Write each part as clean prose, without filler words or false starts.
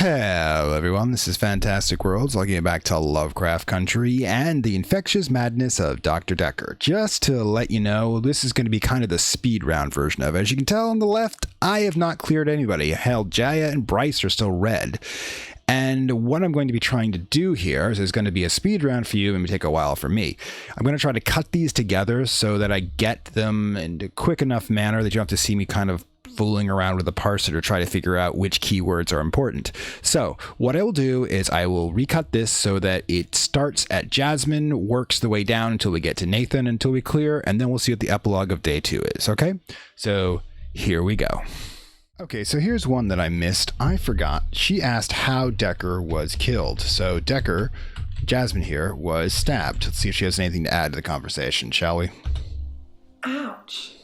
Hello everyone, this is Fantastic Worlds, looking back to Lovecraft Country and the infectious madness of Dr. Dekker. Just to let you know, this is going to be kind of the speed round version of it. As you can tell on the left, I have not cleared anybody. Hell, Jaya and Bryce are still red. And what I'm going to be trying to do here is there's going to be a speed round for you and it may take a while for me. I'm going to try to cut these together so that I get them in a quick enough manner that you don't have to see me kind of fooling around with a parser to try to figure out which keywords are important. So what I will do is I will recut this so that it starts at Jasmine, works the way down until we get to Nathan, until we clear, and then we'll see what the epilogue of day 2 is, okay? So here we go. Okay, so here's one that I missed. I forgot. She asked how Dekker was killed. So Dekker, Jasmine here, was stabbed. Let's see if she has anything to add to the conversation, shall we? Ouch.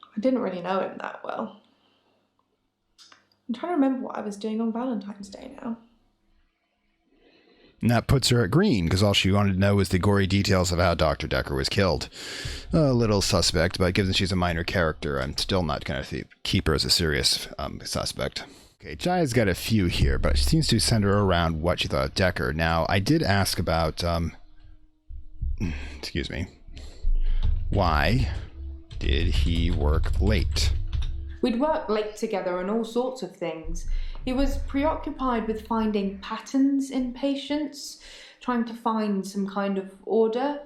I didn't really know him that well. I'm trying to remember what I was doing on Valentine's Day now. And that puts her at green, because all she wanted to know was the gory details of how Dr. Dekker was killed. A little suspect, but given she's a minor character, I'm still not going to keep her as a serious suspect. Okay, Jaya's got a few here, but she seems to center around what she thought of Dekker. Now, I did ask about, excuse me, why did he work late? We'd worked late together on all sorts of things. He was preoccupied with finding patterns in patients, trying to find some kind of order.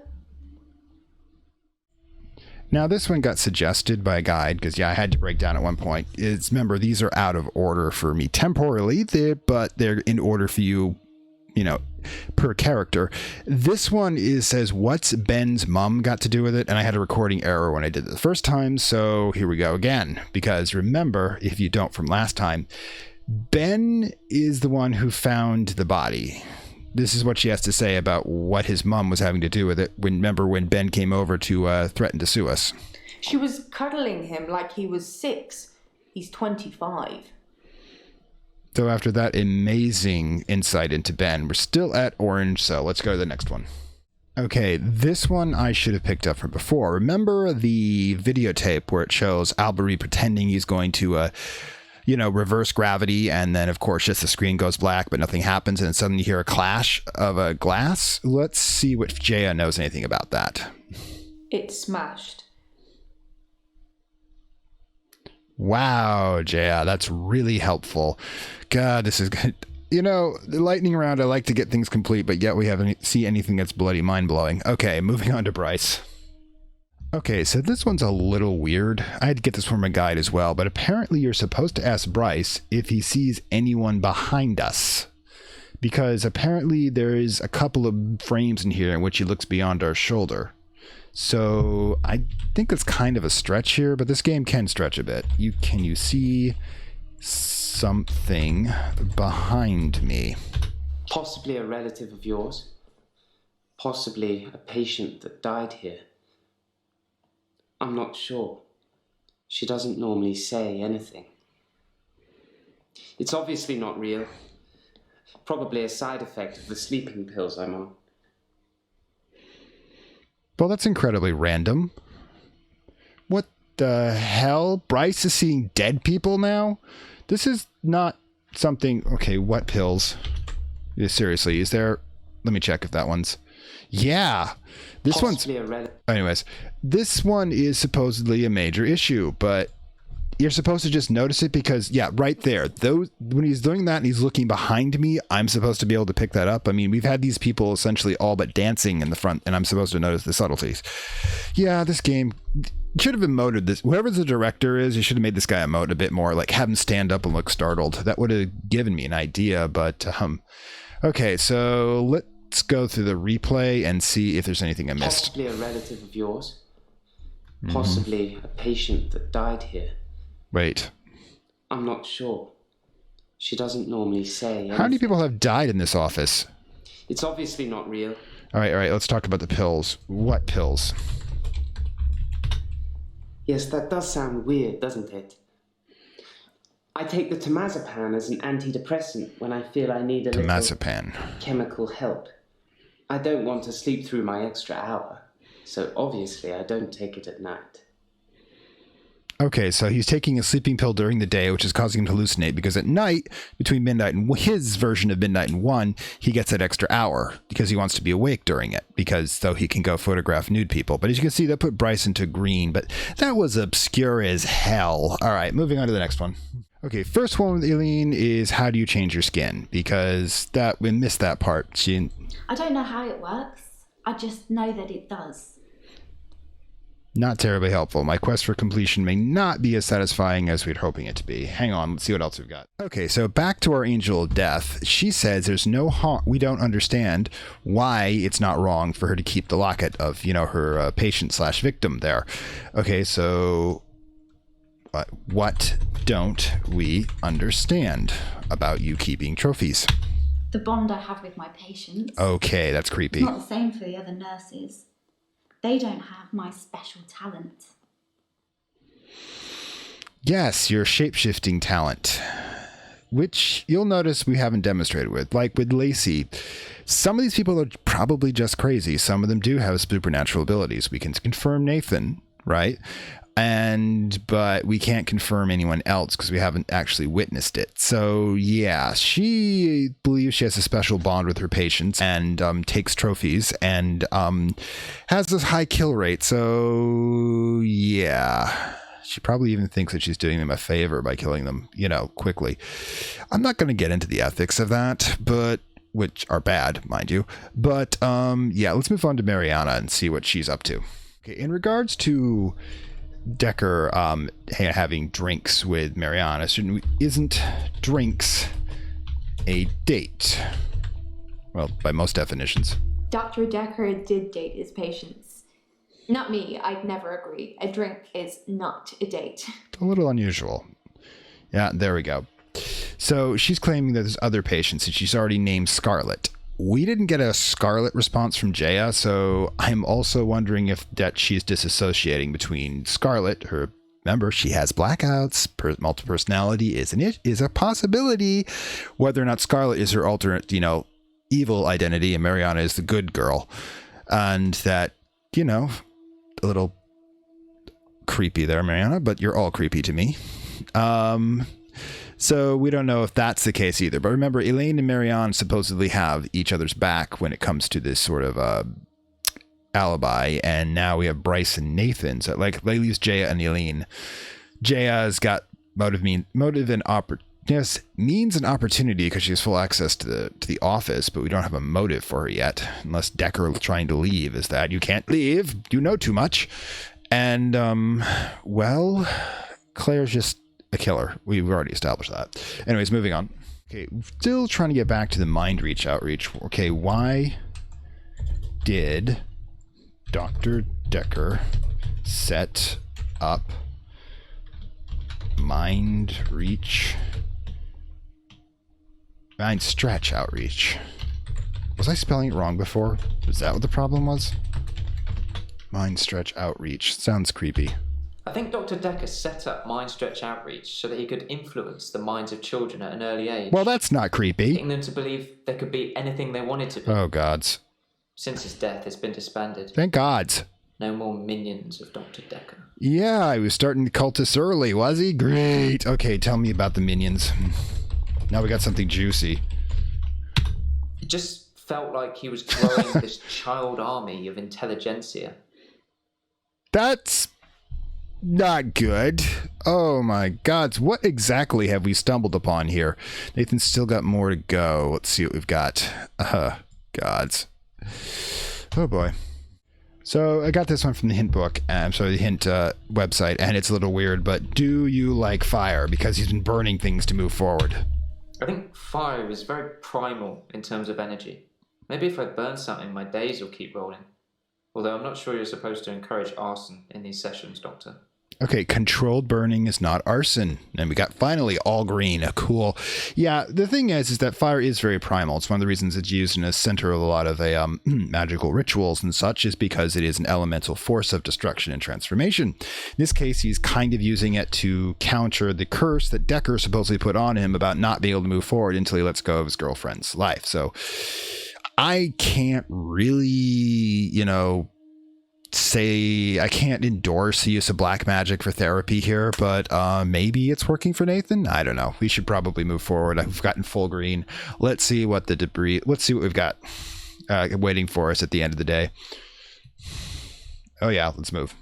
Now, this one got suggested by a guide, because, yeah, I had to break down at one point. Remember, these are out of order for me temporally, but they're in order for you, you know, per character. This one says, what's Ben's mom got to do with it? And I had a recording error when I did it the first time, so here we go again. Because remember, if you don't from last time, Ben is the one who found the body. This is what she has to say about what his mom was having to do with it. Remember when Ben came over to threaten to sue us? She was cuddling him like he was 6. He's 25. So after that amazing insight into Ben, we're still at orange, so let's go to the next one. Okay, this one I should have picked up from before. Remember the videotape where it shows Albury pretending he's going to, reverse gravity, and then, of course, just the screen goes black, but nothing happens, and then suddenly you hear a clash of a glass? Let's see if Jaya knows anything about that. It smashed. Wow, Jaya, that's really helpful. God, this is good. You know, the lightning round, I like to get things complete, but yet we haven't seen anything that's bloody mind-blowing. Okay, moving on to Bryce. Okay, so this one's a little weird. I had to get this from a guide as well, but apparently you're supposed to ask Bryce if he sees anyone behind us. Because apparently there is a couple of frames in here in which he looks beyond our shoulder. So I think that's kind of a stretch here, but this game can stretch a bit. Can you see something behind me? Possibly a relative of yours. Possibly a patient that died here. I'm not sure. She doesn't normally say anything. It's obviously not real. Probably a side effect of the sleeping pills I'm on. Well, that's incredibly random. What the hell? Bryce is seeing dead people now? This is not something... Okay, what pills? Yeah, seriously, is there... Let me check if that one's... Yeah! This Possibly one's... Anyways, this one is supposedly a major issue, but you're supposed to just notice it because, yeah, right there. When he's doing that and he's looking behind me, I'm supposed to be able to pick that up. I mean, we've had these people essentially all but dancing in the front, and I'm supposed to notice the subtleties. Yeah, this game should have emoted this. Whoever the director is, you should have made this guy emote a bit more, like have him stand up and look startled. That would have given me an idea, but, okay, so let's go through the replay and see if there's anything I missed. Possibly a relative of yours. Possibly a patient that died here. Wait. I'm not sure. She doesn't normally say anything. How many people have died in this office? It's obviously not real. All right, let's talk about the pills. What pills? Yes, that does sound weird, doesn't it? I take the temazepam as an antidepressant when I feel I need a little chemical help. I don't want to sleep through my extra hour, so obviously I don't take it at night. Okay, so he's taking a sleeping pill during the day, which is causing him to hallucinate, because at night, between midnight and his version of midnight and 1, he gets that extra hour because he wants to be awake during it, because so he can go photograph nude people. But as you can see, that put Bryson to green, but that was obscure as hell. All right, moving on to the next one. Okay, first one with Eileen is how do you change your skin? Because we missed that part. I don't know how it works. I just know that it does. Not terribly helpful. My quest for completion may not be as satisfying as we'd hoping it to be. Hang on, let's see what else we've got. Okay, so back to our Angel of Death. She says there's no harm. We don't understand why it's not wrong for her to keep the locket of, her patient/victim there. Okay, so what don't we understand about you keeping trophies? The bond I have with my patients. Okay, that's creepy. It's not the same for the other nurses. They don't have my special talent. Yes, your shape-shifting talent, which you'll notice we haven't demonstrated with. Like with Lacey, some of these people are probably just crazy. Some of them do have supernatural abilities. We can confirm Nathan, right? But we can't confirm anyone else because we haven't actually witnessed it. So yeah, she believes she has a special bond with her patients and takes trophies and has this high kill rate. So yeah, she probably even thinks that she's doing them a favor by killing them, quickly. I'm not going to get into the ethics of that, which are bad, mind you. But yeah, let's move on to Mariana and see what she's up to. Okay, in regards to Dekker having drinks with Mariana, isn't drinks a date? Well, by most definitions. Dr. Dekker did date his patients. Not me, I'd never agree. A drink is not a date. A little unusual. Yeah, there we go. So she's claiming that there's other patients and she's already named Scarlet. We didn't get a Scarlet response from Jaya, so I'm also wondering if she's disassociating between Scarlet, remember, she has blackouts, multiple personality is a possibility, whether or not Scarlet is her alternate, evil identity and Mariana is the good girl. And that, a little creepy there, Mariana, but you're all creepy to me. So we don't know if that's the case either. But remember, Elaine and Marianne supposedly have each other's back when it comes to this sort of alibi. And now we have Bryce and Nathan. So like they leaves Jaya and Elaine. Jaya's got means and opportunity because she has full access to the office, but we don't have a motive for her yet, unless Dekker trying to leave is that you can't leave. You know too much. And well, Claire's just a killer. We've already established that. Anyways, moving on. Okay, still trying to get back to the mind reach outreach. Okay, why did Dr. Dekker set up mind stretch outreach? Was I spelling it wrong before? Was that what the problem was? Mind stretch outreach. Sounds creepy. I think Dr. Dekker set up Mind Stretch Outreach so that he could influence the minds of children at an early age. Well, that's not creepy. Getting them to believe they could be anything they wanted to be. Oh, gods. Since his death, it's been disbanded. Thank gods. No more minions of Dr. Dekker. Yeah, he was starting the cultists early, was he? Great. Okay, tell me about the minions. Now we got something juicy. It just felt like he was growing this child army of intelligentsia. That's not good. Oh my gods, what exactly have we stumbled upon here? Nathan's still got more to go. Let's see what we've got. Gods. Oh boy. So I got this one from the hint book, the hint website, and it's a little weird, but do you like fire? Because he's been burning things to move forward. I think fire is very primal in terms of energy. Maybe if I burn something, my days will keep rolling. Although I'm not sure you're supposed to encourage arson in these sessions, Doctor. Okay, controlled burning is not arson. And we got finally all green. Cool. Yeah, the thing is that fire is very primal. It's one of the reasons it's used in the center of a lot of magical rituals and such, is because it is an elemental force of destruction and transformation. In this case, he's kind of using it to counter the curse that Dekker supposedly put on him about not being able to move forward until he lets go of his girlfriend's life. So I can't really, say I can't endorse the use of black magic for therapy here, but maybe it's working for Nathan. I don't know. We should probably move forward. I've gotten full green. Let's see what the debris. Let's see what we've got waiting for us at the end of the day. Oh yeah, let's move.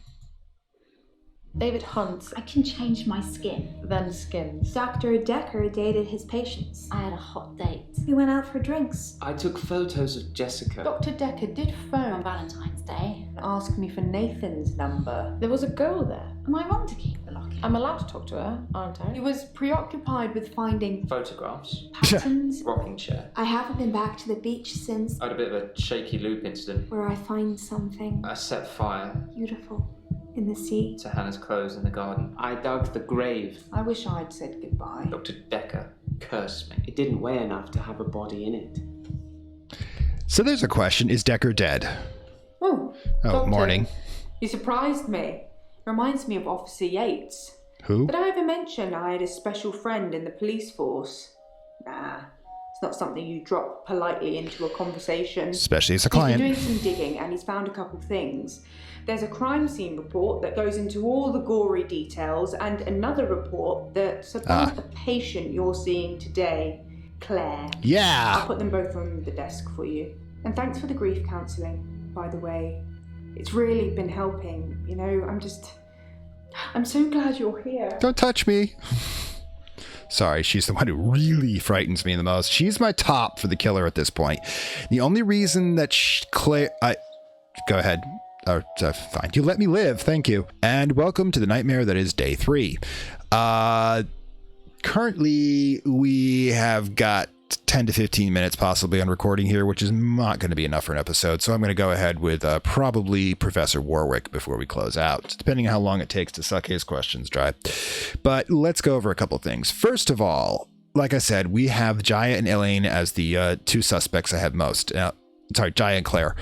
David Hunt. I can change my skin. Then skins. Dr. Dekker dated his patients. I had a hot date. We went out for drinks. I took photos of Jessica. Dr. Dekker did phone On Valentine's Day. and ask me for Nathan's number. There was a girl there. Am I wrong to keep the locket? I'm allowed to talk to her, aren't I? He was preoccupied with finding Photographs. Patterns. Rocking chair. I haven't been back to the beach since I had a bit of a shaky loop incident. where I find something I set fire beautiful in the sea. to Hannah's clothes in the garden. I dug the grave. I wish I'd said goodbye. Dr. Dekker cursed me. It didn't weigh enough to have a body in it. So there's a question. Is Dekker dead? Oh, Oh, morning. You surprised me. Reminds me of Officer Yates. Who? Did I ever mention I had a special friend in the police force? Nah, it's not something you drop politely into a conversation. Especially as a He's been client. doing some digging and he's found a couple things. There's a crime scene report that goes into all the gory details and another report that's about the patient you're seeing today, Claire. I'll Yeah. put them both on the desk for you. And thanks for the grief counselling, by the way. It's really been helping, you know, I'm so glad you're here. Don't touch me. Sorry, she's the one who really frightens me the most. She's my top for the killer at this point. The only reason that Claire... Go ahead. Oh, fine. You let me live. Thank you. And welcome to the nightmare that is day 3. Currently, we have got 10 to 15 minutes possibly on recording here, which is not going to be enough for an episode. So I'm going to go ahead with probably Professor Warwick before we close out, depending on how long it takes to suck his questions dry. But let's go over a couple things. First of all, like I said, we have Jaya and Elaine as the two suspects I have most. Sorry, Jaya and Claire.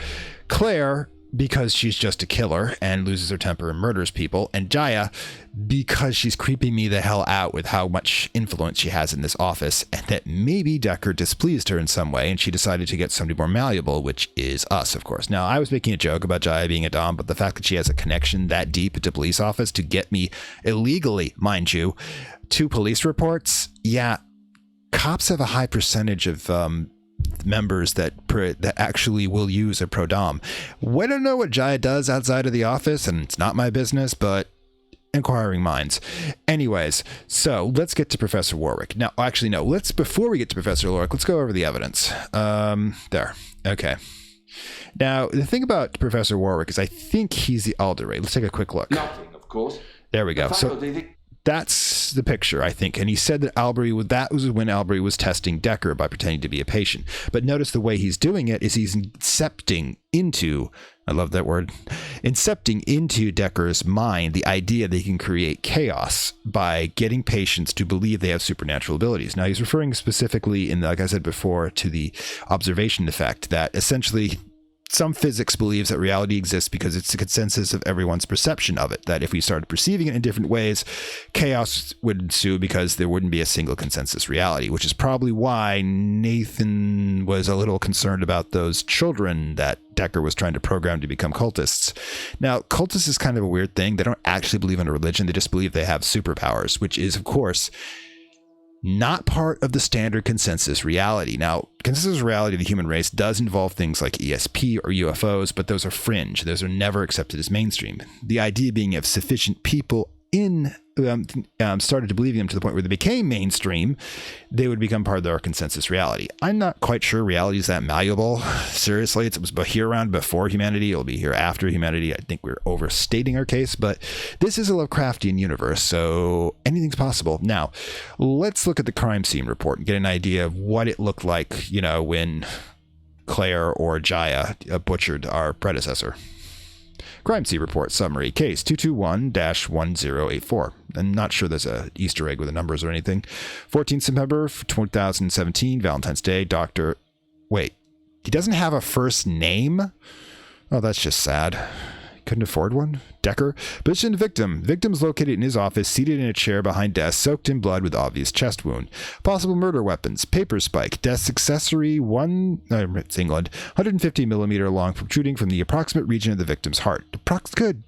Claire, because she's just a killer and loses her temper and murders people, and Jaya because she's creeping me the hell out with how much influence she has in this office, and that maybe Dekker displeased her in some way and she decided to get somebody more malleable, which is us, of course. Now, I was making a joke about Jaya being a dom, but the fact that she has a connection that deep into police office to get me illegally, mind you, 2 police reports, yeah, cops have a high percentage of members that actually will use a pro-dom. We don't know what Jaya does outside of the office, and it's not my business, but inquiring minds. Anyways, so let's get to Professor Warwick. Now, actually, no, before we get to Professor Warwick, let's go over the evidence. There. Okay. Now, the thing about Professor Warwick is I think he's the Alderate. Let's take a quick look. Nothing, of course. There we go. So that's the picture, I think. And he said that that was when Albury was testing Dekker by pretending to be a patient. But notice the way he's doing it is he's incepting into, I love that word, incepting into Dekker's mind the idea that he can create chaos by getting patients to believe they have supernatural abilities. Now, he's referring specifically, like I said before, to the observation effect that essentially some physics believes that reality exists because it's the consensus of everyone's perception of it, that if we started perceiving it in different ways, chaos would ensue because there wouldn't be a single consensus reality, which is probably why Nathan was a little concerned about those children that Dekker was trying to program to become cultists. Now, cultists is kind of a weird thing. They don't actually believe in a religion. They just believe they have superpowers, which is, of course, not part of the standard consensus reality. Now, consensus reality of the human race does involve things like ESP or UFOs, but those are fringe. Those are never accepted as mainstream. The idea being if sufficient people started to believe them to the point where they became mainstream, they would become part of their consensus reality. I'm not quite sure reality is that malleable. Seriously, it was here around before humanity. It'll be here after humanity. I think we're overstating our case, but this is a Lovecraftian universe, so anything's possible. Now, let's look at the crime scene report and get an idea of what it looked like, when Claire or Jaya butchered our predecessor. Crime scene report summary. Case 221-1084. I'm not sure there's a Easter egg with the numbers or anything. 14th September 2017, Valentine's Day. Wait, he doesn't have a first name? Oh, that's just sad. Couldn't afford one? Dekker? Positioned victim. Victim's located in his office, seated in a chair behind desk, soaked in blood with obvious chest wound. Possible murder weapons. Paper spike. Death's accessory, it's England, 150 millimeter long, protruding from the approximate region of the victim's heart. Good.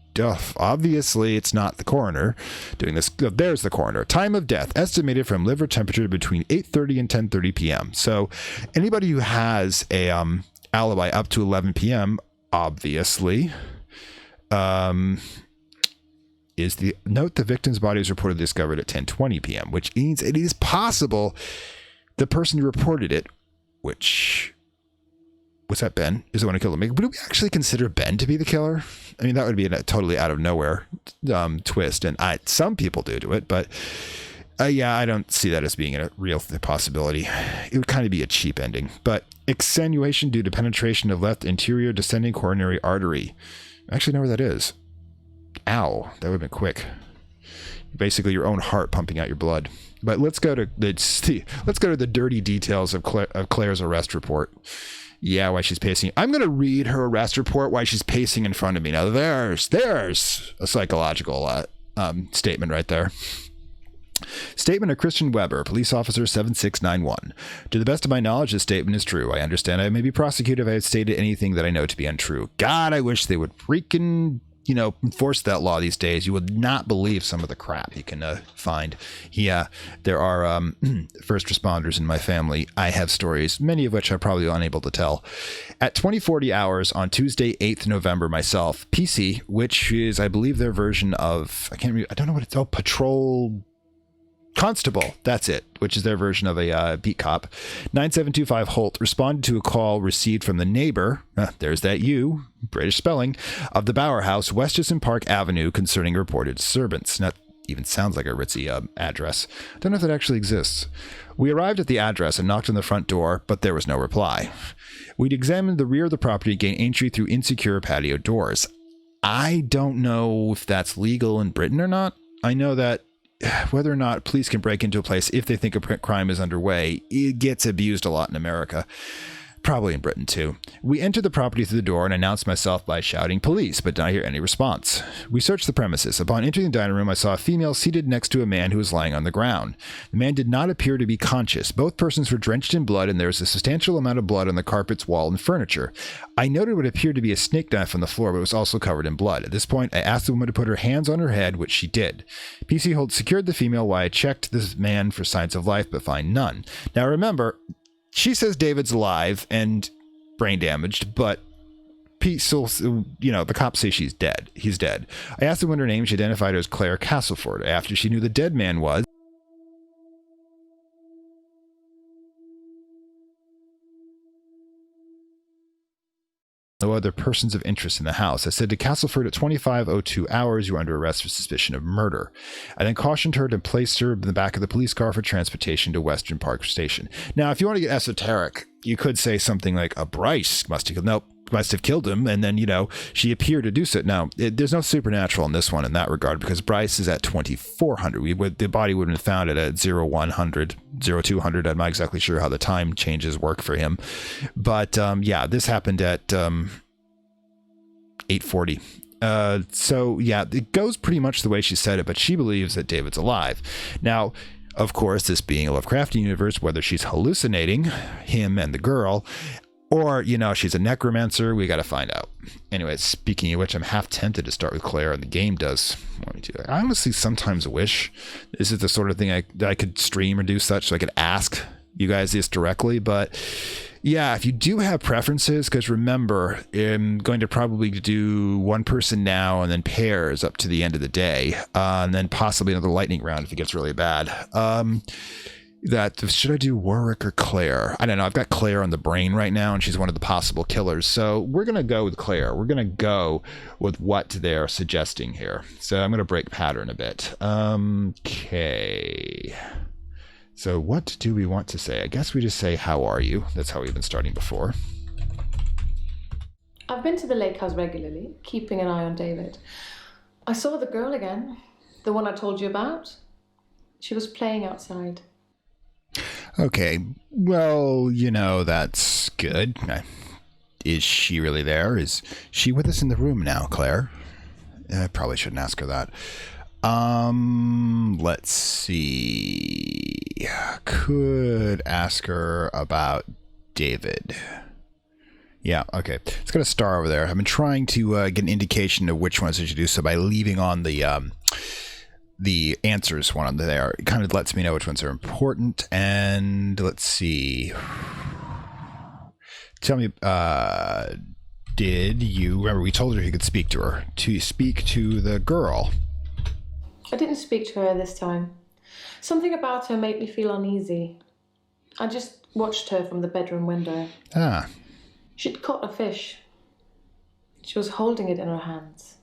Obviously, it's not the coroner doing this. There's the coroner. Time of death, estimated from liver temperature between 8:30 and 10:30 p.m. So anybody who has a alibi up to 11 p.m., obviously... is the note the victim's body was reportedly discovered at 10:20 p.m., which means it is possible the person who reported it, which was that Ben, is the one who killed him. Would we actually consider Ben to be the killer? I mean, that would be a totally out of nowhere twist, and some people do it, but yeah, I don't see that as being a real possibility. It would kind of be a cheap ending. But extenuation due to penetration of left anterior descending coronary artery. I actually know where that is. Ow, that would have been quick. Basically, your own heart pumping out your blood. But let's go to the dirty details of Claire's arrest report. Yeah, why she's pacing. I'm going to read her arrest report while she's pacing in front of me. Now, there's a psychological statement right there. Statement of Christian Weber, police officer 7691. To the best of my knowledge, this statement is true. I understand I may be prosecuted if I have stated anything that I know to be untrue. God, I wish they would freaking, enforce that law these days. You would not believe some of the crap you can find. Yeah, there are first responders in my family. I have stories, many of which I'm probably unable to tell. At 2040 hours on Tuesday, 8th November, myself, PC, which is, I believe, their version of, I don't know what it's called, Patrol... Constable, that's it, which is their version of a beat cop. 9725 Holt responded to a call received from the neighbor, there's that you, British spelling, of the Bower House, Westchester Park Avenue, concerning reported disturbance. That even sounds like a ritzy address. I don't know if that actually exists. We arrived at the address and knocked on the front door, but there was no reply. We'd examined the rear of the property and gained entry through insecure patio doors. I don't know if that's legal in Britain or not. I know that whether or not police can break into a place if they think a crime is underway, it gets abused a lot in America. Probably in Britain too. We entered the property through the door and announced myself by shouting police, but did not hear any response. We searched the premises. Upon entering the dining room, I saw a female seated next to a man who was lying on the ground. The man did not appear to be conscious. Both persons were drenched in blood, and there was a substantial amount of blood on the carpets, wall, and furniture. I noted what appeared to be a snake knife on the floor, but it was also covered in blood. At this point, I asked the woman to put her hands on her head, which she did. PC Holt secured the female while I checked this man for signs of life, but find none. Now remember, she says David's alive and brain damaged, but the cops say she's dead. He's dead. I asked the woman her name. She identified her as Claire Castleford. After she knew the dead man was, no other persons of interest in the house. I said to Castleford at 25:02 hours, you are under arrest for suspicion of murder. I then cautioned her to place her in the back of the police car for transportation to Western Park Station. Now, if you want to get esoteric, you could say something like a Bryce must have killed him, and then, she appeared to do so. Now, there's no supernatural in this one in that regard, because Bryce is at 2400. The body would have been found at 0100, 0200. I'm not exactly sure how the time changes work for him. But, this happened at 840. So, yeah, it goes pretty much the way she said it, but she believes that David's alive. Now, of course, this being a Lovecraftian universe, whether she's hallucinating him and the girl, or, she's a necromancer, we got to find out. Anyway, speaking of which, I'm half tempted to start with Claire, and the game does want me to. I honestly sometimes wish this is the sort of thing that I could stream or do such, so I could ask you guys this directly. But yeah, if you do have preferences, because remember, I'm going to probably do one person now and then pairs up to the end of the day, and then possibly another lightning round if it gets really bad. Should I do Warwick or Claire? I don't know. I've got Claire on the brain right now, and she's one of the possible killers. So we're going to go with Claire. We're going to go with what they're suggesting here. So I'm going to break pattern a bit. Okay. So what do we want to say? I guess we just say, how are you? That's how we've been starting before. I've been to the lake house regularly, keeping an eye on David. I saw the girl again, the one I told you about. She was playing outside. Okay, well, that's good. Is she really there? Is she with us in the room now, Claire? I probably shouldn't ask her that. Let's see. Could ask her about David. Yeah, okay. It's got a star over there. I've been trying to get an indication of which ones I should do so by leaving on the answers one on there. It kind of lets me know which ones are important. And let's see. Tell me, did you remember we told her you could speak to her, to speak to the girl? I didn't speak to her this time. Something about her made me feel uneasy. I just watched her from the bedroom window. Ah. She'd caught a fish. She was holding it in her hands.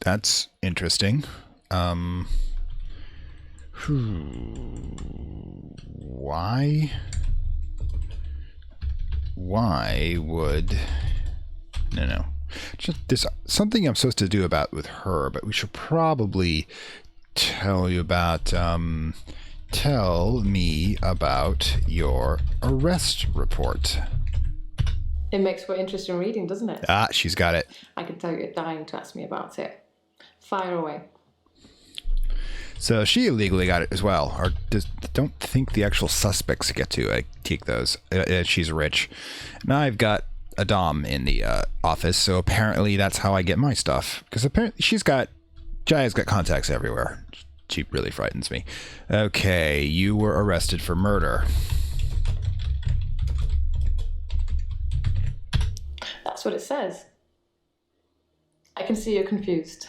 That's interesting. Why? Why would... No. Just, there's something I'm supposed to do about with her, but we should probably tell you about... tell me about your arrest report. It makes for interesting reading, doesn't it? Ah, she's got it. I can tell you're dying to ask me about it. Fire away. So she illegally got it as well. Or don't think the actual suspects get to take those. She's rich. Now I've got a dom in the office, so apparently that's how I get my stuff. Because apparently Jaya's got contacts everywhere. She really frightens me. Okay, you were arrested for murder. That's what it says. I can see you're confused.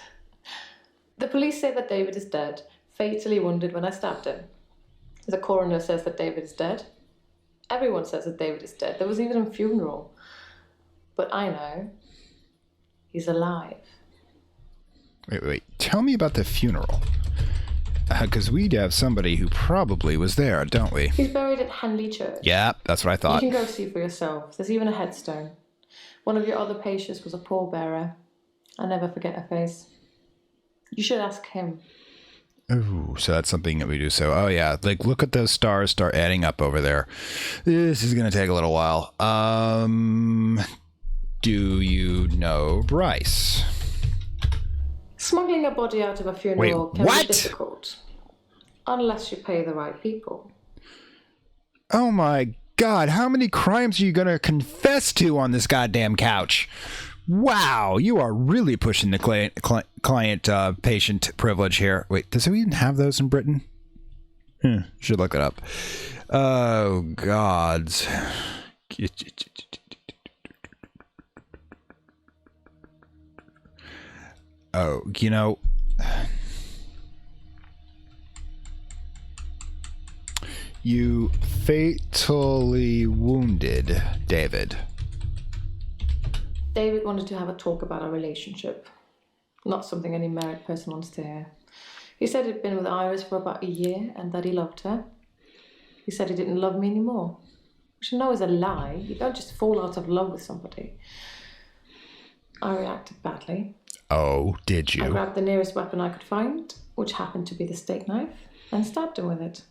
The police say that David is dead, fatally wounded when I stabbed him. The coroner says that David is dead. Everyone says that David is dead. There was even a funeral. But I know he's alive. Wait. Tell me about the funeral. Because we'd have somebody who probably was there, don't we? He's buried at Henley Church. Yeah, that's what I thought. You can go see for yourself. There's even a headstone. One of your other patients was a pallbearer. I never forget her face. You should ask him. Ooh, so that's something that we do. So, oh yeah, like look at those stars start adding up over there. This is going to take a little while. Do you know Bryce? Smuggling a body out of a funeral can what? be difficult. Unless you pay the right people. Oh my God, how many crimes are you going to confess to on this goddamn couch? Wow, you are really pushing the client-patient privilege here. Wait, does we even have those in Britain? Should look it up. Oh, gods. Oh, you know... You fatally wounded David. David wanted to have a talk about our relationship. Not something any married person wants to hear. He said he'd been with Iris for about a year and that he loved her. He said he didn't love me anymore. Which I know is a lie. You don't just fall out of love with somebody. I reacted badly. Oh, did you? I grabbed the nearest weapon I could find, which happened to be the steak knife, and stabbed him with it.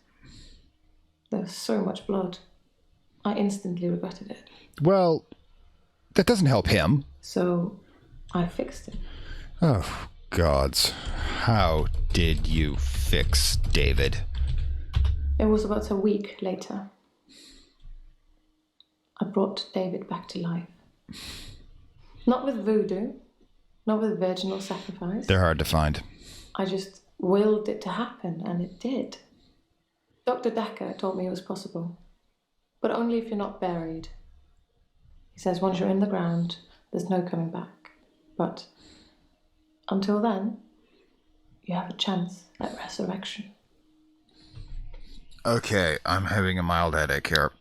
There was so much blood. I instantly regretted it. Well, that doesn't help him. So, I fixed it. Oh, gods. How did you fix David? It was about a week later. I brought David back to life. Not with voodoo, not with virginal sacrifice. They're hard to find. I just willed it to happen, and it did. Dr. Dekker told me it was possible, but only if you're not buried. He says once you're in the ground, there's no coming back. But until then, you have a chance at resurrection. Okay, I'm having a mild headache here.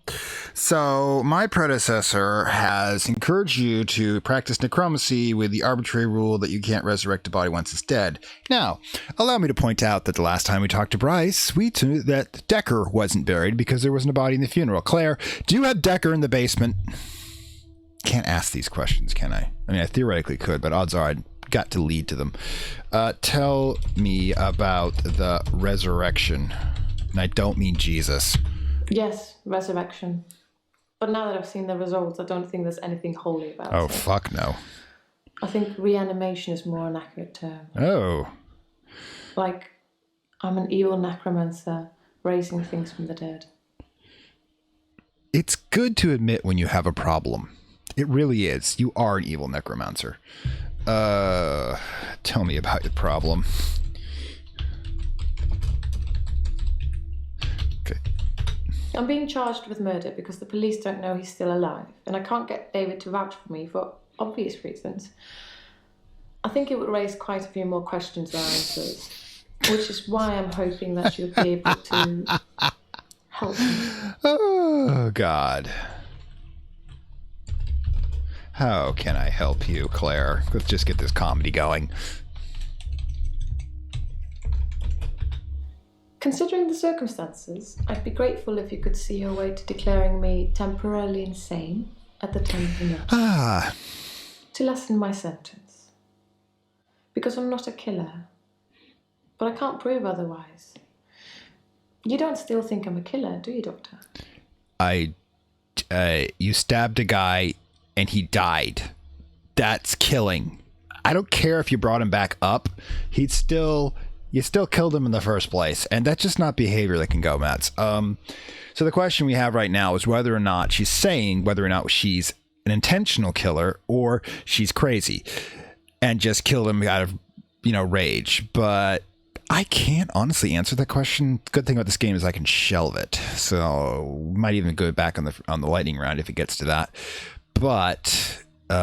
So, my predecessor has encouraged you to practice necromancy with the arbitrary rule that you can't resurrect a body once it's dead. Now, allow me to point out that the last time we talked to Bryce, we knew that Dekker wasn't buried because there wasn't a body in the funeral. Claire, do you have Dekker in the basement? Can't ask these questions, can I? I mean, I theoretically could, but odds are I'd got to lead to them. Tell me about the resurrection. And I don't mean Jesus. Yes, resurrection. But now that I've seen the results, I don't think there's anything holy about it. Oh, fuck no. I think reanimation is more an accurate term. Oh. Like, I'm an evil necromancer raising things from the dead. It's good to admit when you have a problem. It really is. You are an evil necromancer. Tell me about your problem. Okay. I'm being charged with murder because the police don't know he's still alive, and I can't get David to vouch for me for obvious reasons. I think it would raise quite a few more questions than answers, which is why I'm hoping that you'll be able to help me. Oh, God. How can I help you, Claire? Let's just get this comedy going. Considering the circumstances, I'd be grateful if you could see your way to declaring me temporarily insane at the time of the murder. To lessen my sentence. Because I'm not a killer. But I can't prove otherwise. You don't still think I'm a killer, do you, Doctor? You stabbed a guy and he died. That's killing. I don't care if you brought him back up. You still killed him in the first place. And that's just not behavior that can go, Mats. So the question we have right now is whether or not she's an intentional killer or she's crazy and just killed him out of, rage. But I can't honestly answer that question. Good thing about this game is I can shelve it. So we might even go back on the lightning round if it gets to that. But wait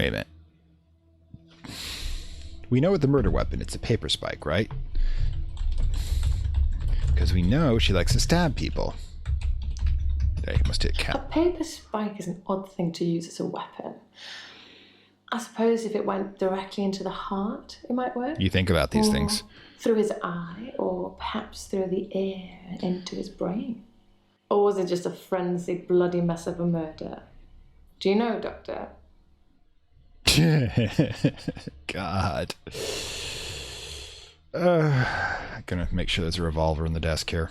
a minute. We know with the murder weapon, it's a paper spike, right? Because we know she likes to stab people. Okay, must hit cap. A paper spike is an odd thing to use as a weapon. I suppose if it went directly into the heart, it might work. You think about these things. Through his eye, or perhaps through the ear into his brain. Or was it just a frenzied, bloody mess of a murder? Do you know, Doctor? God. I'm gonna make sure there's a revolver in the desk here.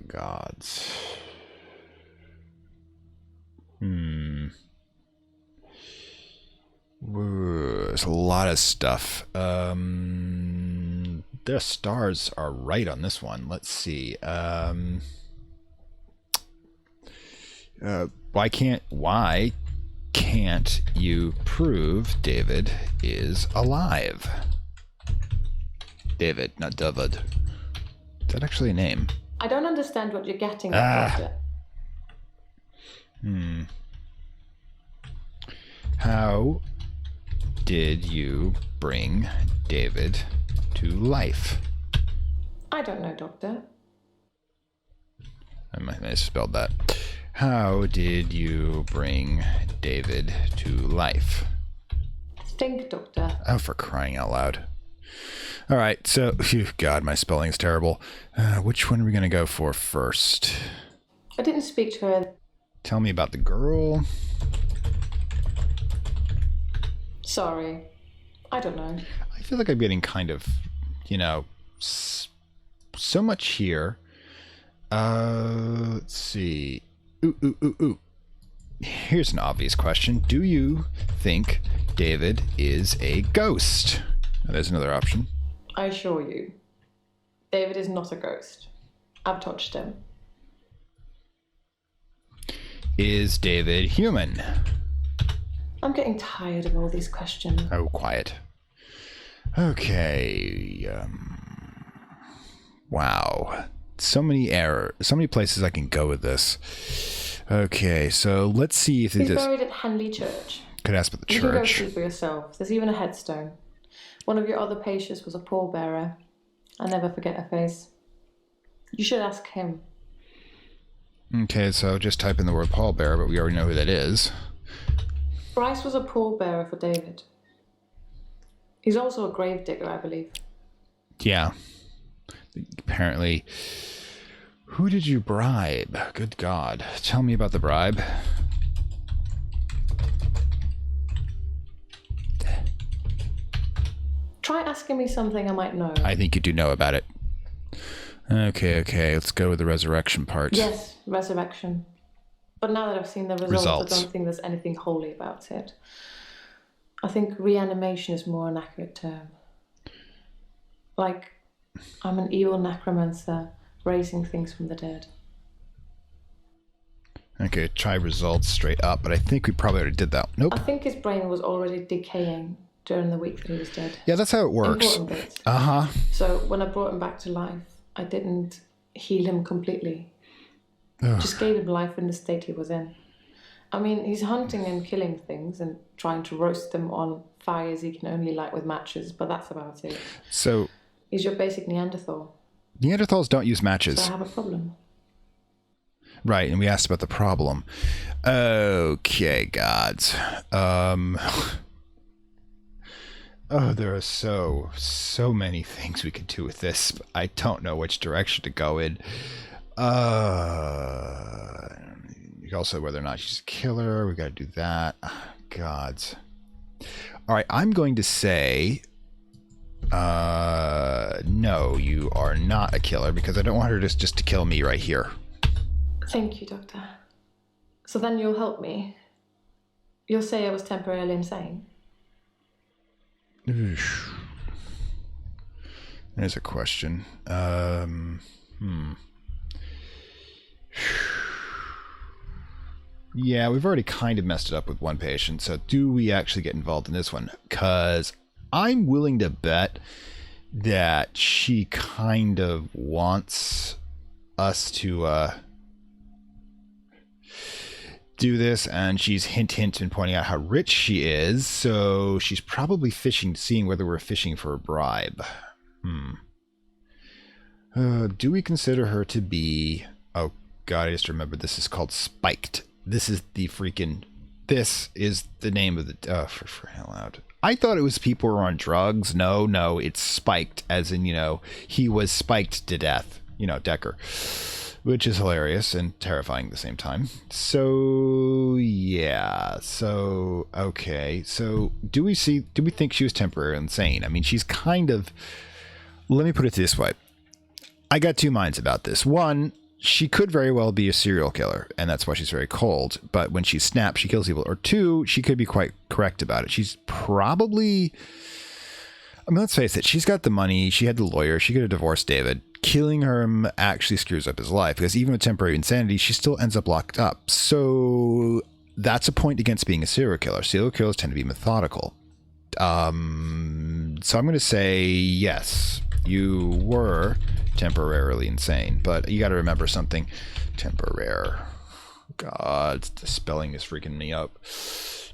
Gods. There's a lot of stuff. The stars are right on this one. Let's see. Why can't you prove David is alive? David, not David. Is that actually a name? I don't understand what you're getting at, Doctor. How did you bring David to life? I don't know, Doctor. I might have spelled that. How did you bring David to life? Think, Doctor. Oh, for crying out loud. All right, so, God, my spelling's terrible. Which one are we going to go for first? I didn't speak to her. Tell me about the girl. Sorry. I don't know. I feel like I'm getting kind of, so much here. Let's see. Ooh. Here's an obvious question. Do you think David is a ghost? There's another option. I assure you, David is not a ghost. I've touched him. Is David human? I'm getting tired of all these questions. Oh, quiet. Okay. Wow. So many errors. So many places I can go with this. Okay, so let's see if He's this buried at Henley Church. could ask about the You can go church. see for yourself. There's even a headstone. One of your other patients was a pallbearer. I never forget her face. You should ask him. Okay, so just type in the word pallbearer, but we already know who that is. Bryce was a pallbearer for David. He's also a gravedigger, I believe. Yeah. Apparently. Who did you bribe? Good God. Tell me about the bribe. Try asking me something I might know. I think you do know about it. Okay. Let's go with the resurrection part. Yes, resurrection. But now that I've seen the results, I don't think there's anything holy about it. I think reanimation is more an accurate term. Like, I'm an evil necromancer raising things from the dead. Okay, try results straight up, but I think we probably already did that. Nope. I think his brain was already decaying during the week that he was dead. Yeah, that's how it works. Important bit. Uh-huh. So when I brought him back to life, I didn't heal him completely. Just gave him life in the state he was in. I mean, he's hunting and killing things and trying to roast them on fires he can only light with matches, but that's about it. So... He's your basic Neanderthal. Neanderthals don't use matches. So I have a problem. Right, and we asked about the problem. Okay, gods. Oh, there are so many things we could do with this. I don't know which direction to go in. Also, whether or not she's a killer, we got to do that. Gods. All right, I'm going to say, no, you are not a killer, because I don't want her just to kill me right here. Thank you, Doctor. So then you'll help me. You'll say I was temporarily insane. There's a question. Yeah, we've already kind of messed it up with one patient, so do we actually get involved in this one? Because I'm willing to bet that she kind of wants us to do this, and she's hint and pointing out how rich she is, so she's probably fishing, seeing whether we're fishing for a bribe. Do we consider her to be... Oh god, I just remembered this is called Spiked. This is the freaking... This is the name of the... Oh, for hell out. I thought it was people who were on drugs. No, it's Spiked, as in, he was spiked to death. Dekker. Which is hilarious and terrifying at the same time. So, yeah. So, okay. So, do we think she was temporarily insane? I mean, she's kind of... Let me put it this way. I got two minds about this. One, she could very well be a serial killer, and that's why she's very cold. But when she snaps, she kills people. Or two, she could be quite correct about it. She's probably... I mean, let's face it. She's got the money. She had the lawyer. She could have divorced David. Killing him actually screws up his life, because even with temporary insanity, she still ends up locked up. So that's a point against being a serial killer. Serial killers tend to be methodical. So I'm going to say yes, you were temporarily insane, but you got to remember something. Temporary. God, the spelling is freaking me up.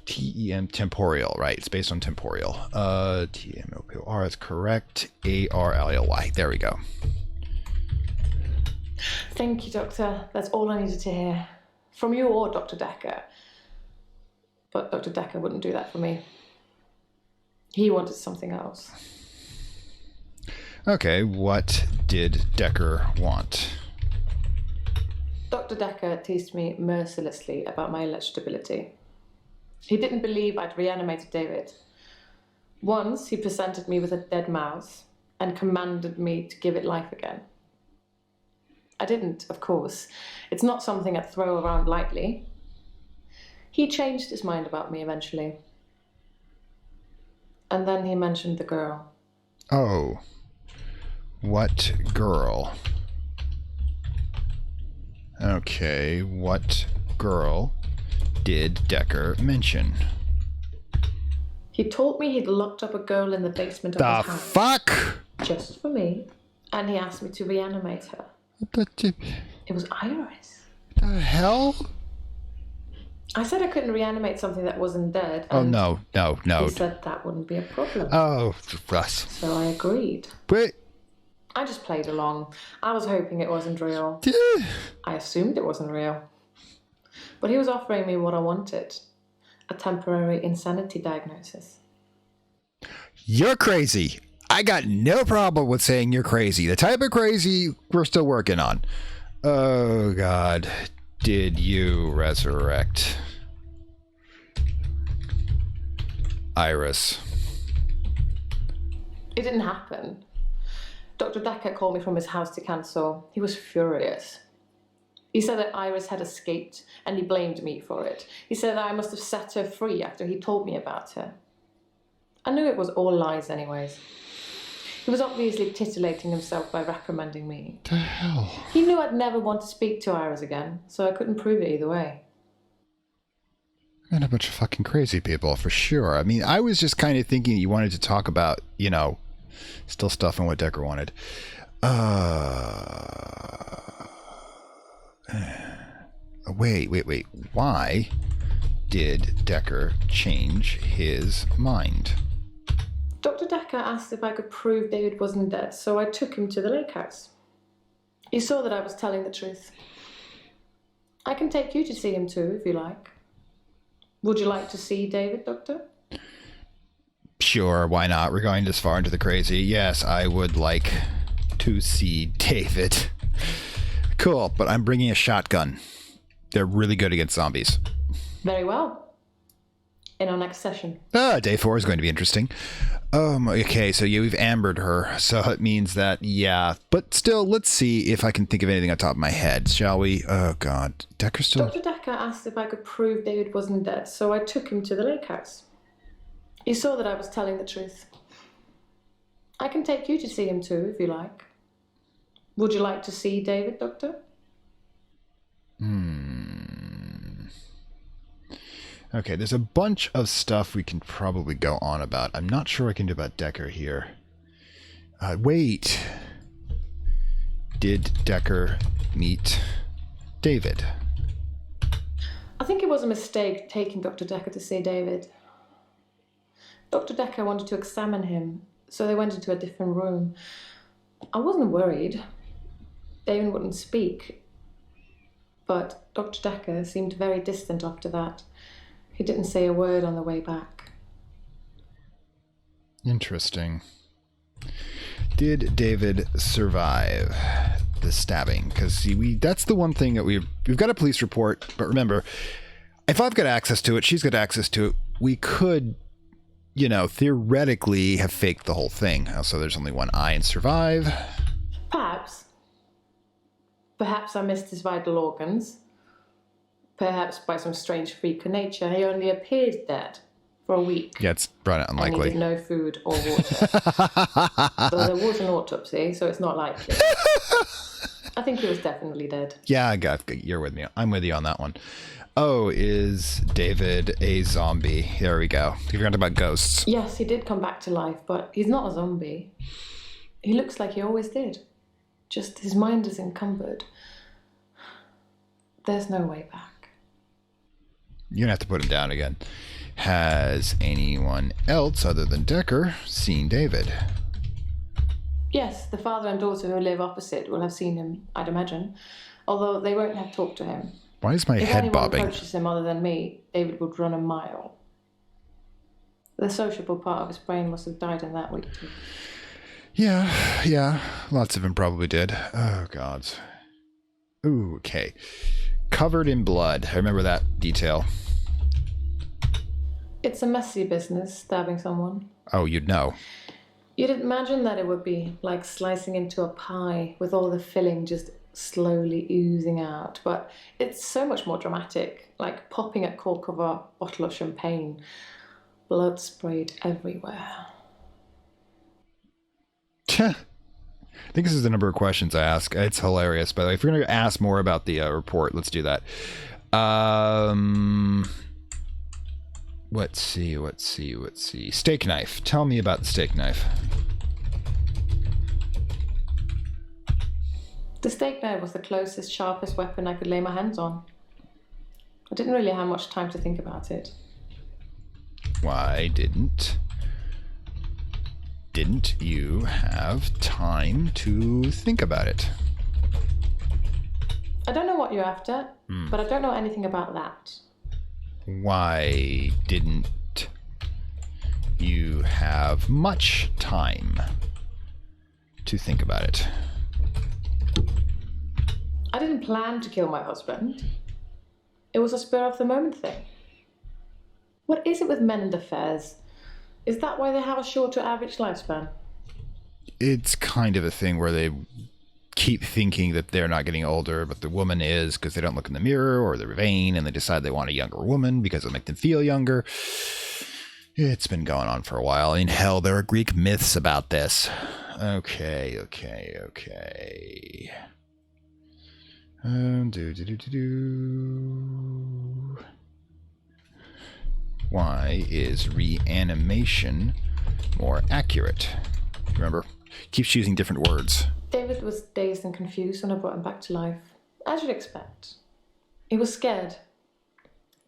T-E-M, temporal, right? It's based on temporal. T-M-O-P-O-R is correct. A-R-L-L-Y. There we go. Thank you, Doctor. That's all I needed to hear. From you or Dr. Dekker. But Dr. Dekker wouldn't do that for me. He wanted something else. Okay, what did Dekker want? Dr. Dekker teased me mercilessly about my electability. He didn't believe I'd reanimated David. Once, he presented me with a dead mouse and commanded me to give it life again. I didn't, of course. It's not something I'd throw around lightly. He changed his mind about me eventually. And then he mentioned the girl. Oh. What girl? Okay, what girl did Dekker mention? He told me he'd locked up a girl in the basement of his house. The fuck? Just for me. And he asked me to reanimate her. It was Iris. The hell? I said I couldn't reanimate something that wasn't dead. Oh, no. He said that wouldn't be a problem. Oh, Russ. So I agreed. Wait. I just played along. I was hoping it wasn't real. I assumed it wasn't real. But he was offering me what I wanted. A temporary insanity diagnosis. You're crazy. I got no problem with saying you're crazy. The type of crazy we're still working on. Oh, God. Did you resurrect Iris? It didn't happen. Dr. Dekker called me from his house to cancel. He was furious. He said that Iris had escaped, and he blamed me for it. He said that I must have set her free after he told me about her. I knew it was all lies anyways. He was obviously titillating himself by reprimanding me. The hell? He knew I'd never want to speak to Iris again, so I couldn't prove it either way. And a bunch of fucking crazy people, for sure. I mean, I was just kind of thinking you wanted to talk about, you know, still stuff and what Dekker wanted. Wait. Why did Dekker change his mind? Dr. Dekker asked if I could prove David wasn't dead, so I took him to the lake house. He saw that I was telling the truth. I can take you to see him too, if you like. Would you like to see David, Doctor? Sure, why not? We're going this far into the crazy. Yes, I would like to see David. Cool, but I'm bringing a shotgun. They're really good against zombies. Very well. In our next session. Day 4 is going to be interesting. Okay, so yeah, we've ambered her, so it means that, yeah. But still, let's see if I can think of anything on top of my head, shall we? Oh, God. Dekker still... Dr. Dekker asked if I could prove David wasn't dead, so I took him to the lake house. He saw that I was telling the truth. I can take you to see him too, if you like. Would you like to see David, Doctor? Okay, there's a bunch of stuff we can probably go on about. I'm not sure what I can do about Dekker here. Wait. Did Dekker meet David? I think it was a mistake taking Dr. Dekker to see David. Dr. Dekker wanted to examine him, so they went into a different room. I wasn't worried. David wouldn't speak. But Dr. Dekker seemed very distant after that. He didn't say a word on the way back. Interesting. Did David survive the stabbing? Because that's the one thing that we've got a police report, but remember, if I've got access to it, she's got access to it, we could, you know, theoretically have faked the whole thing. So there's only one eye and survive. Perhaps. Perhaps I missed his vital organs. Perhaps by some strange freak of nature, he only appeared dead for a week. Yeah, it's probably unlikely. And he needed no food or water. Though there was an autopsy, so it's not likely. I think he was definitely dead. Yeah, you're with me. I'm with you on that one. Oh, is David a zombie? There we go. You forgot about ghosts. Yes, he did come back to life, but he's not a zombie. He looks like he always did. Just his mind is encumbered. There's no way back. You're going to have to put him down again. Has anyone else other than Dekker seen David? Yes, the father and daughter who live opposite will have seen him, I'd imagine. Although they won't have talked to him. Why is my head bobbing? If anyone approaches him other than me, David would run a mile. The sociable part of his brain must have died in that week too. Yeah. Lots of them probably did. Oh, God. Ooh, okay. Covered in blood. I remember that detail. It's a messy business, stabbing someone. Oh, you'd know. You'd imagine that it would be like slicing into a pie with all the filling just slowly oozing out. But it's so much more dramatic, like popping a cork of a bottle of champagne. Blood sprayed everywhere. I think this is the number of questions I ask. It's hilarious. By the way, if you're going to ask more about the report, let's do that. Let's see. Steak knife. Tell me about the steak knife. The steak knife was the closest, sharpest weapon I could lay my hands on. I didn't really have much time to think about it. Why didn't you have time to think about it? I don't know what you're after, but I don't know anything about that. Why didn't you have much time to think about it? I didn't plan to kill my husband. It was a spur-of-the-moment thing. What is it with men and affairs? Is that why they have a shorter average lifespan? it's kind of a thing where they keep thinking that they're not getting older, but the woman is, because they don't look in the mirror or they're vain, and they decide they want a younger woman because it'll make them feel younger. It's been going on for a while. In hell, there are Greek myths about this. Okay. Why is reanimation more accurate? Remember, keeps using different words. David was dazed and confused when I brought him back to life, as you'd expect. He was scared.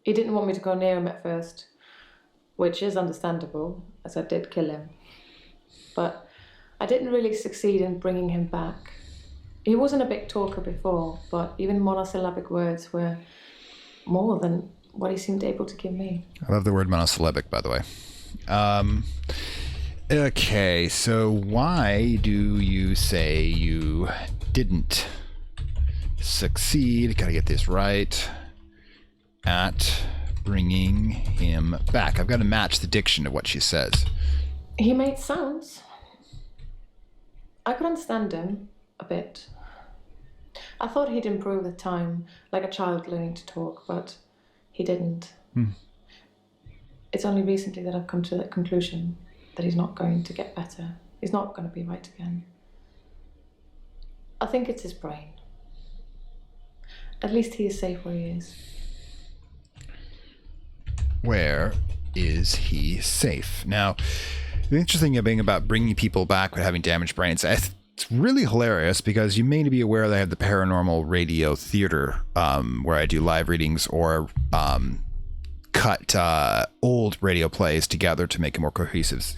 He didn't want me to go near him at first, which is understandable, as I did kill him. But I didn't really succeed in bringing him back. He wasn't a big talker before, but even monosyllabic words were more than what he seemed able to give me. I love the word monosyllabic, by the way. Okay, so why do you say you didn't succeed? Gotta get this right. At bringing him back. I've got to match the diction of what she says. He made sounds. I could understand him a bit. I thought he'd improve with time, like a child learning to talk, but he didn't. It's only recently that I've come to that conclusion, that he's not going to get better. He's not going to be right again. I think it's his brain. At least he is safe where he is. Where is he safe? Now, the interesting thing about bringing people back with having damaged brains, it's really hilarious because you may be aware that I have the paranormal radio theater where I do live readings or cut old radio plays together to make a more cohesive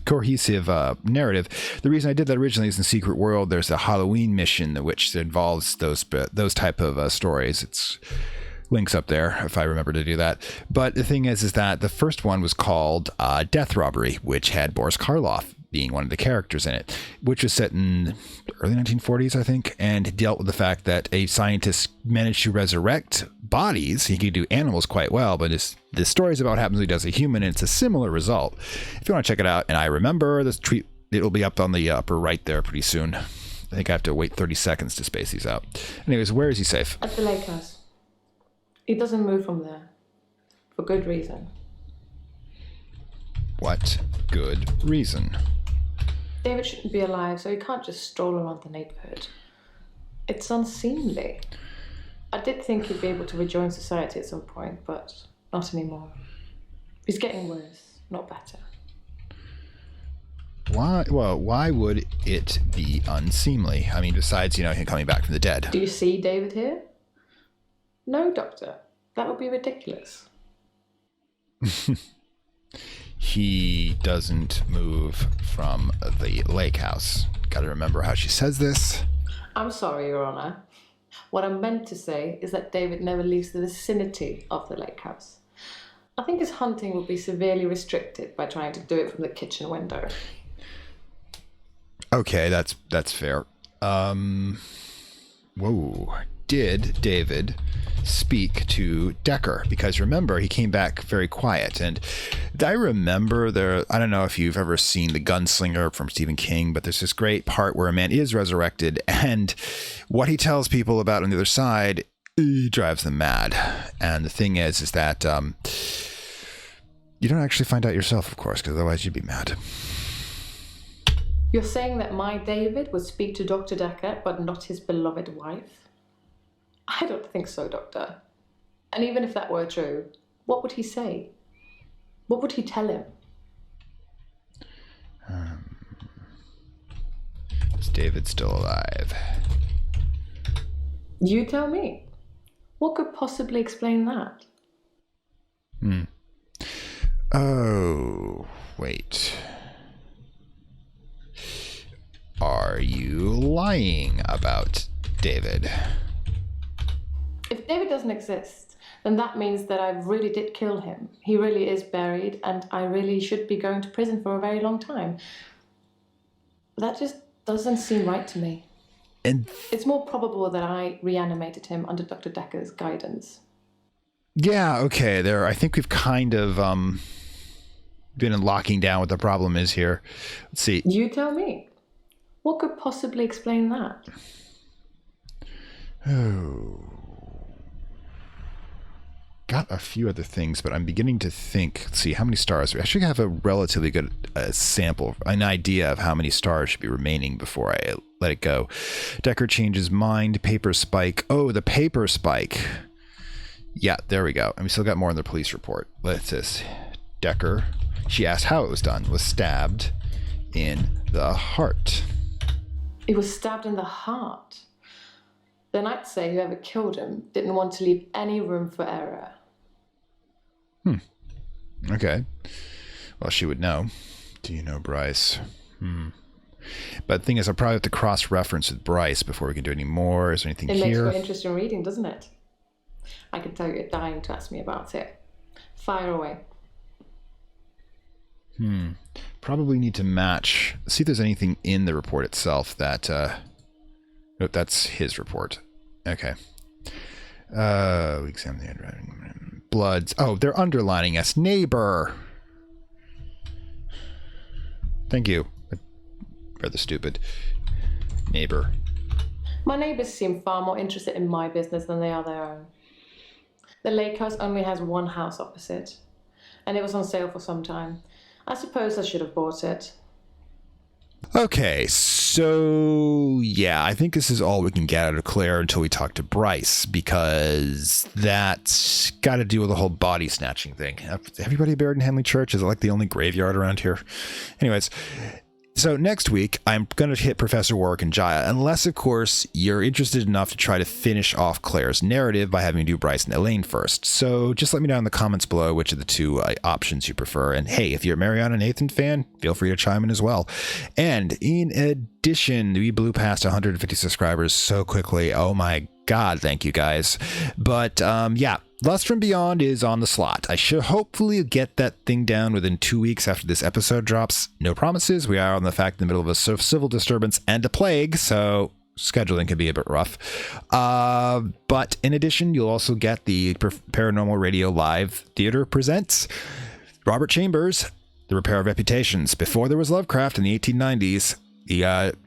narrative. The reason I did that originally is in Secret World. There's a Halloween mission which involves those type of stories. It's links up there if I remember to do that. But the thing is that the first one was called Death Robbery, which had Boris Karloff being one of the characters in it, which was set in the early 1940s, I think, and dealt with the fact that a scientist managed to resurrect bodies. He could do animals quite well, but the story is about what happens when he does a human, and it's a similar result. If you want to check it out, and I remember this tweet, it'll be up on the upper right there pretty soon. I think I have to wait 30 seconds to space these out. Anyways, where is he safe? At the lake house. He doesn't move from there. For good reason. What good reason? David shouldn't be alive, so he can't just stroll around the neighborhood. It's unseemly. I did think he'd be able to rejoin society at some point, but not anymore. He's getting worse, not better. Why? Well, why would it be unseemly? I mean, besides, him coming back from the dead. Do you see David here? No, Doctor. That would be ridiculous. He doesn't move from the lake house. Gotta remember how she says this. I'm sorry, Your Honor. What I meant to say is that David never leaves the vicinity of the lake house. I think his hunting would be severely restricted by trying to do it from the kitchen window. Okay, that's fair. Whoa. Did David speak to Dekker? Because remember, he came back very quiet. And I remember I don't know if you've ever seen The Gunslinger from Stephen King, but there's this great part where a man is resurrected, and what he tells people about on the other side drives them mad. And the thing is that you don't actually find out yourself, of course, because otherwise you'd be mad. You're saying that my David would speak to Dr. Dekker, but not his beloved wife? I don't think so, Doctor. And even if that were true, what would he say? What would he tell him? Is David still alive? You tell me. What could possibly explain that? Oh, wait. Are you lying about David? If David doesn't exist, then that means that I really did kill him. He really is buried, and I really should be going to prison for a very long time. That just doesn't seem right to me. And it's more probable that I reanimated him under Dr. Dekker's guidance. Yeah, okay. I think we've kind of been locking down what the problem is here. Let's see. You tell me. What could possibly explain that? Oh. Got a few other things, but I'm beginning to think, let's see, how many stars? I should have a relatively good sample, an idea of how many stars should be remaining before I let it go. Dekker changes mind, paper spike. Oh, the paper spike. Yeah, there we go. And we still got more in the police report. Let's this. Dekker, she asked how it was done, was stabbed in the heart. He was stabbed in the heart. Then I'd say whoever killed him didn't want to leave any room for error. Okay. Well, she would know. Do you know Bryce? But the thing is, I'll probably have to cross-reference with Bryce before we can do any more. Is there anything here? It makes for interesting reading, doesn't it? I can tell you're dying to ask me about it. Fire away. Probably need to match. See if there's anything in the report itself that... Nope, that's his report. Okay. We examine the handwriting. Bloods. Oh, they're underlining us. Neighbor. Thank you. Rather stupid. Neighbor. My neighbours seem far more interested in my business than they are their own. The lake house only has one house opposite, and it was on sale for some time. I suppose I should have bought it. Okay, so yeah, I think this is all we can get out of Claire until we talk to Bryce, because that's got to do with the whole body snatching thing. Everybody buried in Henley Church? Is it like the only graveyard around here? Anyways, so next week, I'm going to hit Professor Warwick and Jaya, unless, of course, you're interested enough to try to finish off Claire's narrative by having me do Bryce and Elaine first. So just let me know in the comments below which of the two options you prefer. And hey, if you're a Mariana Nathan fan, feel free to chime in as well. And in addition, we blew past 150 subscribers so quickly. Oh my God, thank you guys. But yeah. Lust from Beyond is on the slot. I should hopefully get that thing down within 2 weeks after this episode drops. No promises. We are on the fact in the middle of a civil disturbance and a plague, so scheduling can be a bit rough. But in addition, you'll also get the Paranormal Radio Live Theater presents Robert Chambers, The Repair of Reputations. Before there was Lovecraft in the 1890s,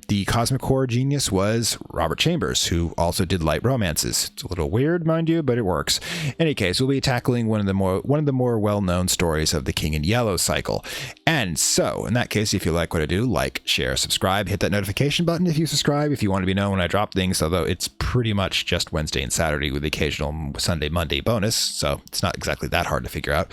the cosmic horror genius was Robert Chambers, who also did light romances. It's a little weird, mind you, but it works. In any case, we'll be tackling one of the more well-known stories of the King in Yellow cycle. And so, in that case, if you like what I do, like, share, subscribe, hit that notification button if you subscribe, if you want to be known when I drop things, although it's pretty much just Wednesday and Saturday with the occasional Sunday, Monday bonus, so it's not exactly that hard to figure out.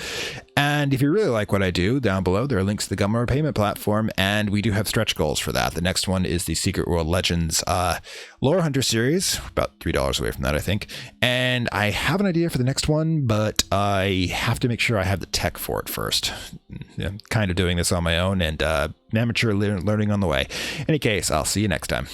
And if you really like what I do, down below there are links to the Gumroad payment platform, and we do have stretch goals for that. The next one is the Secret World Legends Lore Hunter series, about $3 away from that, I think. And I have an idea for the next one, but I have to make sure I have the tech for it first. I'm kind of doing this on my own, and amateur learning on the way. In any case, I'll see you next time.